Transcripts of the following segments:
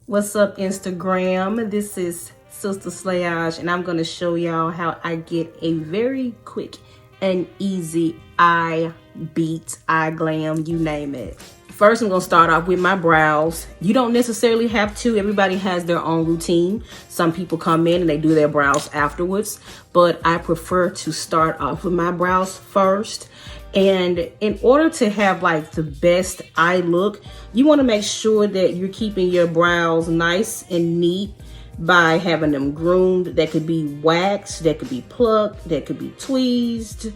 What's up, Instagram? This is Sister Slayage, and I'm going to show y'all how I get a very quick and easy eye beat, eye glam, you name it. First, I'm going to start off with my brows. You don't necessarily have to. Everybody has their own routine. Some people come in and they do their brows afterwards, but I prefer to start off with my brows first. And in order to have like the best eye look, you want to make sure that you're keeping your brows nice and neat by having them groomed. That could be waxed, that could be plucked, that could be tweezed.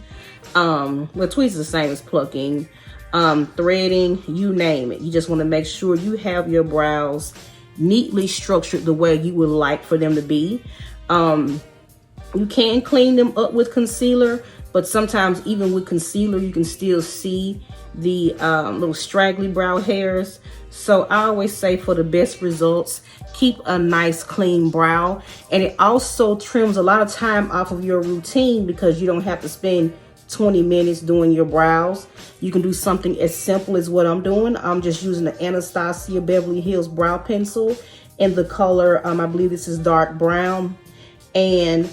Well, tweezed is the same as plucking, threading, you name it. You just want to make sure you have your brows neatly structured the way you would like for them to be. You can clean them up with concealer, but sometimes even with concealer, you can still see the little straggly brow hairs. So I always say, for the best results, keep a nice clean brow. And it also trims a lot of time off of your routine because you don't have to spend 20 minutes doing your brows. You can do something as simple as what I'm doing. I'm just using the Anastasia Beverly Hills brow pencil in the color, I believe this is dark brown. And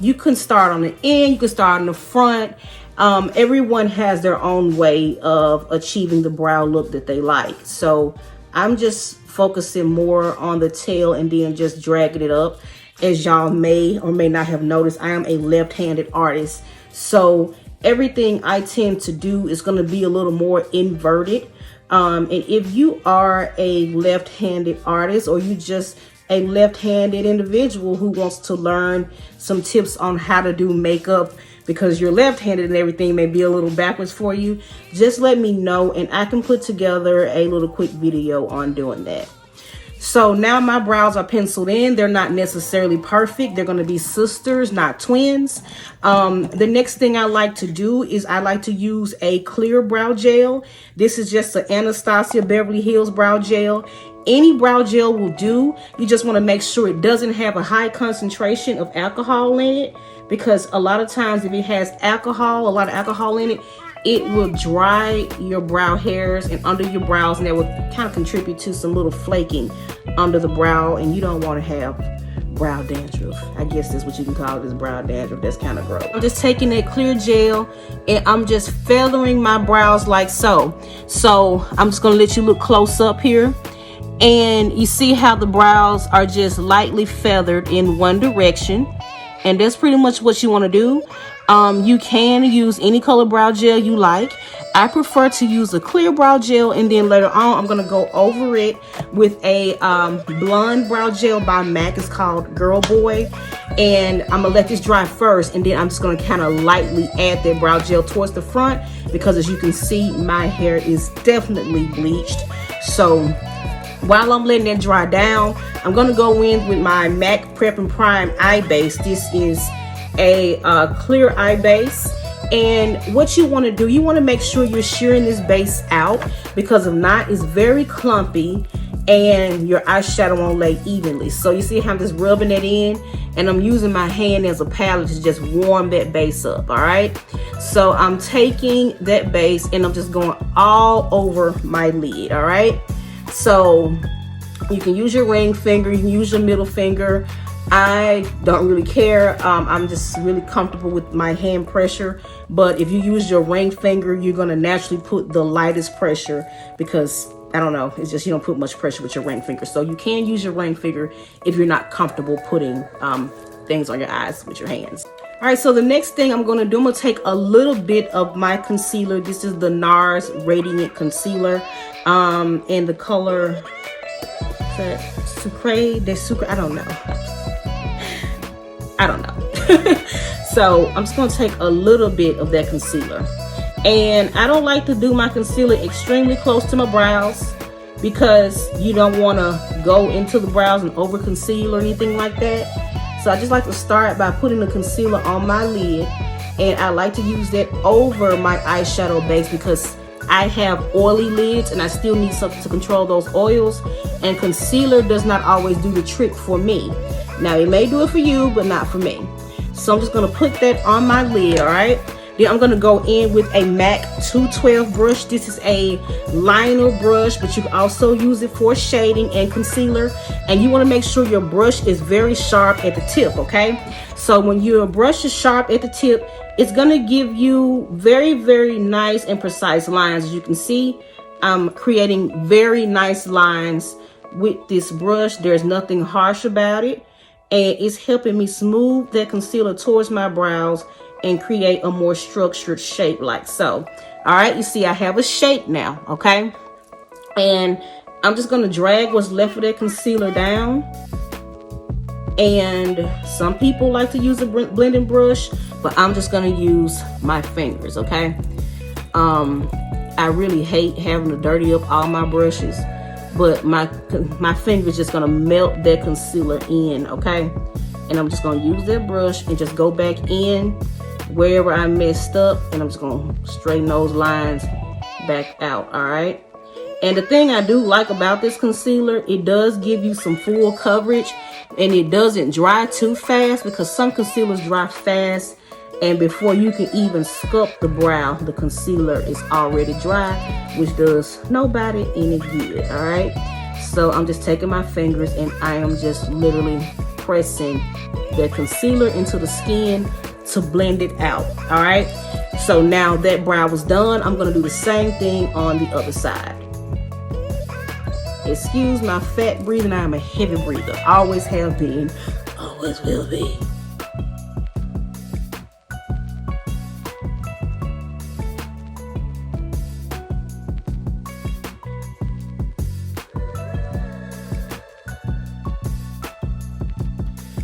you can start on the end, you can start on the front. Everyone has their own way of achieving the brow look that they like. So I'm just focusing more on the tail and then just dragging it up. As y'all may or may not have noticed, I am a left-handed artist. So everything I tend to do is going to be a little more inverted. And if you are a left-handed artist, or you just a left-handed individual who wants to learn some tips on how to do makeup because you're left-handed and everything may be a little backwards for you, just let me know and I can put together a little quick video on doing that. So now my brows are penciled in. They're not necessarily perfect. They're going to be sisters, not twins. The next thing I like to do is I like to use a clear brow gel. This is just the Anastasia Beverly Hills brow gel. Any brow gel will do. You just want to make sure it doesn't have a high concentration of alcohol in it, because a lot of times if it has alcohol, a lot of alcohol in it, it will dry your brow hairs and under your brows, and that will kind of contribute to some little flaking under the brow, and you don't want to have brow dandruff. I guess that's what you can call it, is brow dandruff. That's kind of gross. I'm just taking that clear gel and I'm just feathering my brows like so. So I'm just gonna let you look close up here. And you see how the brows are just lightly feathered in one direction. And that's pretty much what you want to do. You can use any color brow gel you like. I prefer to use a clear brow gel, and then later on I'm going to go over it with a blonde brow gel by MAC. It's called Girl Boy. And I'm going to let this dry first, and then I'm just going to kind of lightly add that brow gel towards the front, because as you can see, my hair is definitely bleached. So while I'm letting that dry down, I'm going to go in with my MAC Prep and Prime eye base. This is a clear eye base. And what you want to do, you want to make sure you're shearing this base out, because if not, it's very clumpy and your eyeshadow won't lay evenly. So you see how I'm just rubbing it in, and I'm using my hand as a palette to just warm that base up. All right, so I'm taking that base and I'm just going all over my lid. All right, so you can use your ring finger, you can use your middle finger. I don't really care. I'm just really comfortable with my hand pressure. But if you use your ring finger, you're going to naturally put the lightest pressure, because I don't know, it's just you don't put much pressure with your ring finger. So you can use your ring finger if you're not comfortable putting things on your eyes with your hands. All right, so the next thing I'm going to do, I'm going to take a little bit of my concealer. This is the NARS Radiant Concealer in the color Sucre de Sucre. I don't know. So I'm just going to take a little bit of that concealer. And I don't like to do my concealer extremely close to my brows, because you don't want to go into the brows and over conceal or anything like that. So I just like to start by putting the concealer on my lid, and I like to use that over my eyeshadow base, because I have oily lids and I still need something to control those oils, and concealer does not always do the trick for me. Now it may do it for you, but not for me. So I'm just going to put that on my lid. All right, Then I'm going to go in with a MAC 212 brush. This is a liner brush, but you can also use it for shading and concealer. And you want to make sure your brush is very sharp at the tip, okay? So when your brush is sharp at the tip, it's going to give you very, very nice and precise lines. As you can see, I'm creating very nice lines with this brush. There's nothing harsh about it. And it's helping me smooth that concealer towards my brows and create a more structured shape like so. All right, you see I have a shape now, okay? And I'm just gonna drag what's left of that concealer down. And some people like to use a blending brush, but I'm just gonna use my fingers, okay? I really hate having to dirty up all my brushes, but my finger's just gonna melt that concealer in, okay? And I'm just gonna use that brush and just go back in wherever I messed up, and I'm just gonna straighten those lines back out. All right. And the thing I do like about this concealer, it does give you some full coverage, and it doesn't dry too fast, because some concealers dry fast, and before you can even sculpt the brow, the concealer is already dry, which does nobody any good. All right. So I'm just taking my fingers and I am just literally pressing the concealer into the skin to blend it out. All right. So now that brow is done, I'm going to do the same thing on the other side. Excuse my fat breathing. I am a heavy breather. Always have been. Always will be.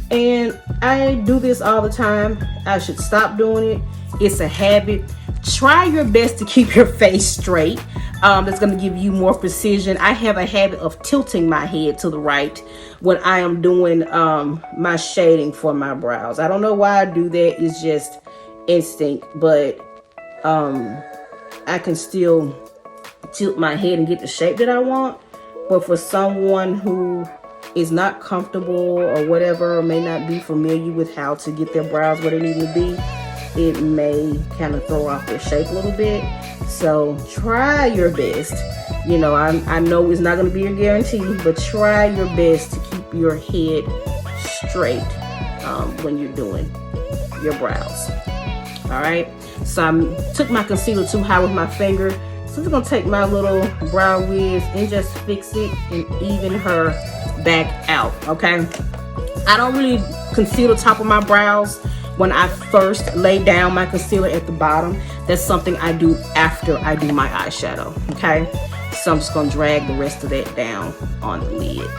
And I do this all the time. I should stop doing it. It's a habit. Try your best to keep your face straight. That's going to give you more precision. I have a habit of tilting my head to the right when I am doing my shading for my brows. I don't know why I do that. It's just instinct. But I can still tilt my head and get the shape that I want. But for someone who is not comfortable or whatever, or may not be familiar with how to get their brows where they need to be, it may kind of throw off their shape a little bit. So try your best. You know, I know it's not going to be a guarantee, but try your best to keep your head straight when you're doing your brows. All right. So I took my concealer too high with my finger. So I'm just going to take my little brow wiz and just fix it and even her back out, okay? I don't really conceal the top of my brows when I first lay down my concealer at the bottom. That's something I do after I do my eyeshadow, okay? So I'm just gonna drag the rest of that down on the lid.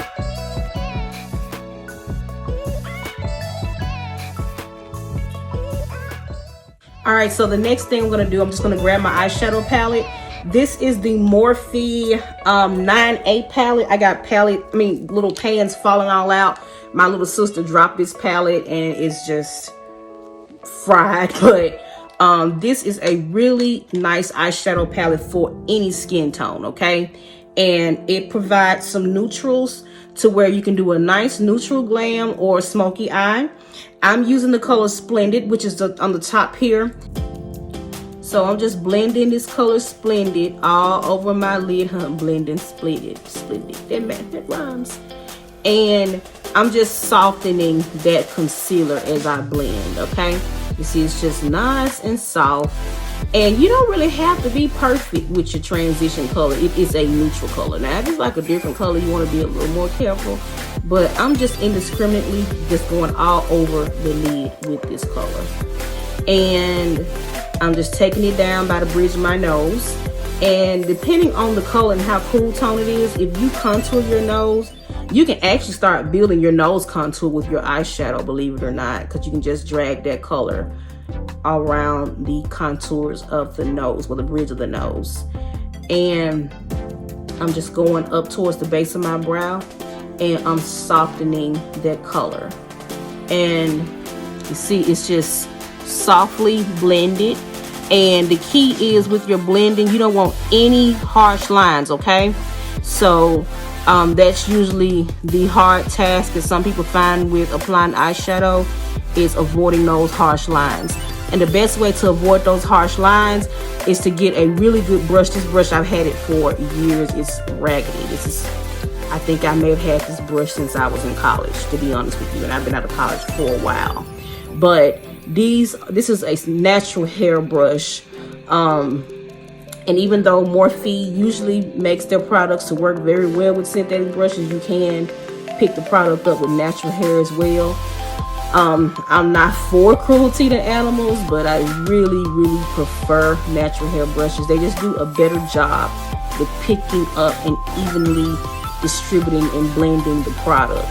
All right, so the next thing I'm gonna do, I'm just gonna grab my eyeshadow palette. This is the Morphe 9A palette. I got little pans falling all out. My little sister dropped this palette and it's just fried. But this is a really nice eyeshadow palette for any skin tone, okay? And it provides some neutrals to where you can do a nice neutral glam or smoky eye. I'm using the color Splendid, which is on the top here. So I'm just blending this color Splendid all over my lid. Blending Splendid. That rhymes. And I'm just softening that concealer as I blend, okay? You see, it's just nice and soft. And you don't really have to be perfect with your transition color. It is a neutral color. Now, if it's like a different color, you want to be a little more careful. But I'm just indiscriminately just going all over the lid with this color. And I'm just taking it down by the bridge of my nose. And depending on the color and how cool tone it is, if you contour your nose, you can actually start building your nose contour with your eyeshadow, believe it or not, because you can just drag that color around the contours of the nose, or the bridge of the nose. And I'm just going up towards the base of my brow and I'm softening that color. And you see, it's just softly blended. And the key is with your blending, you don't want any harsh lines, okay? So that's usually the hard task that some people find with applying eyeshadow, is avoiding those harsh lines. And the best way to avoid those harsh lines is to get a really good brush. This brush, I've had it for years. It's raggedy. I think I may have had this brush since I was in college, to be honest with you, and I've been out of college for a while. But this is a natural hair brush. And even though Morphe usually makes their products to work very well with synthetic brushes, you can pick the product up with natural hair as well. I'm not for cruelty to animals, but I really prefer natural hair brushes. They just do a better job with picking up and evenly distributing and blending the product.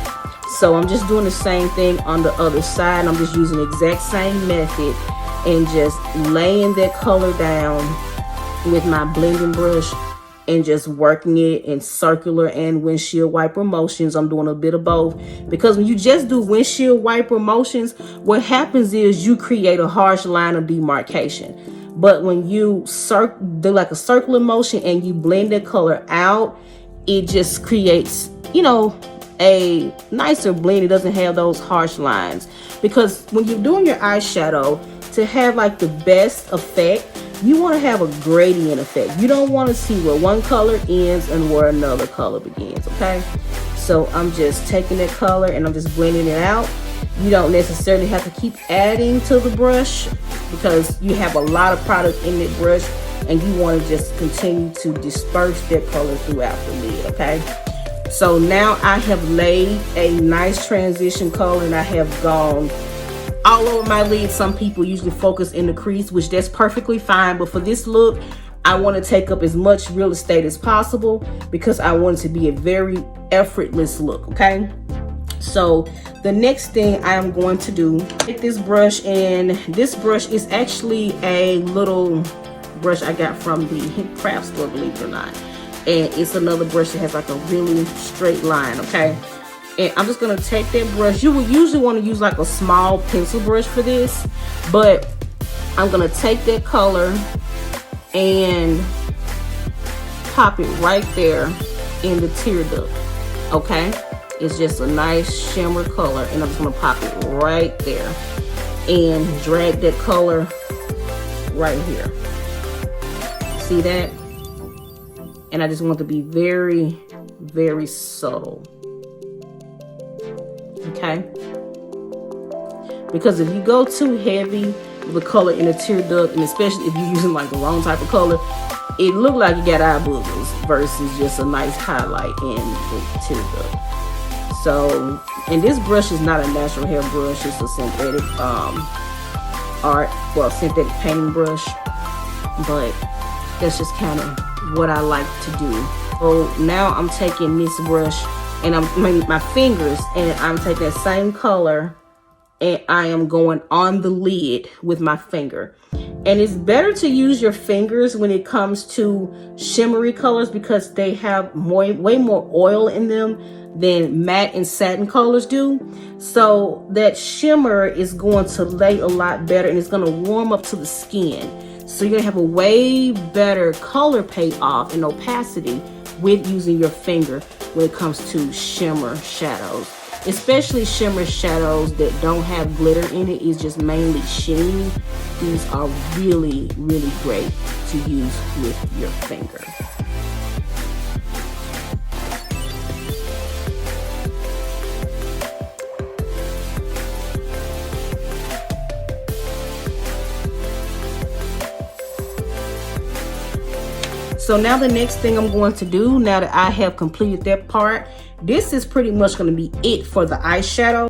So I'm just doing the same thing on the other side. I'm just using the exact same method and just laying that color down with my blending brush and just working it in circular and windshield wiper motions. I'm doing a bit of both, because when you just do windshield wiper motions, what happens is you create a harsh line of demarcation. But when you do like a circular motion and you blend that color out, it just creates, you know, a nicer blend. It doesn't have those harsh lines, because when you're doing your eyeshadow, to have like the best effect, you want to have a gradient effect. You don't want to see where one color ends and where another color begins, okay? So I'm just taking that color and I'm just blending it out. You don't necessarily have to keep adding to the brush, because you have a lot of product in that brush and you want to just continue to disperse that color throughout the lid, okay? So now I have laid a nice transition color and I have gone all over my lid. Some people usually focus in the crease, which that's perfectly fine. But for this look, I want to take up as much real estate as possible because I want it to be a very effortless look, okay? So the next thing I am going to do, take this brush, and this brush is actually a little brush I got from the craft store, believe it or not. And it's another brush that has like a really straight line, okay? And I'm just gonna take that brush. You would usually want to use like a small pencil brush for this, but I'm gonna take that color and pop it right there in the tear duct, okay? It's just a nice shimmer color, and I'm just gonna pop it right there and drag that color right here. See that? And I just want to be very subtle. Okay, because if you go too heavy with the color in the tear duct, and especially if you're using like the wrong type of color, it look like you got eye boogers versus just a nice highlight in the tear duct. So, and this brush is not a natural hair brush, it's a synthetic synthetic painting brush, but that's just kind of what I like to do. So now I'm taking this brush and I'm my fingers, and I'm taking that same color and I am going on the lid with my finger. And it's better to use your fingers when it comes to shimmery colors, because they have way more oil in them than matte and satin colors do. So that shimmer is going to lay a lot better, and it's going to warm up to the skin. So you're gonna have a way better color payoff and opacity with using your finger when it comes to shimmer shadows, especially shimmer shadows that don't have glitter in it. It's just mainly sheen. These are really great to use with your finger. So now the next thing I'm going to do, now that I have completed that part, this is pretty much going to be it for the eyeshadow.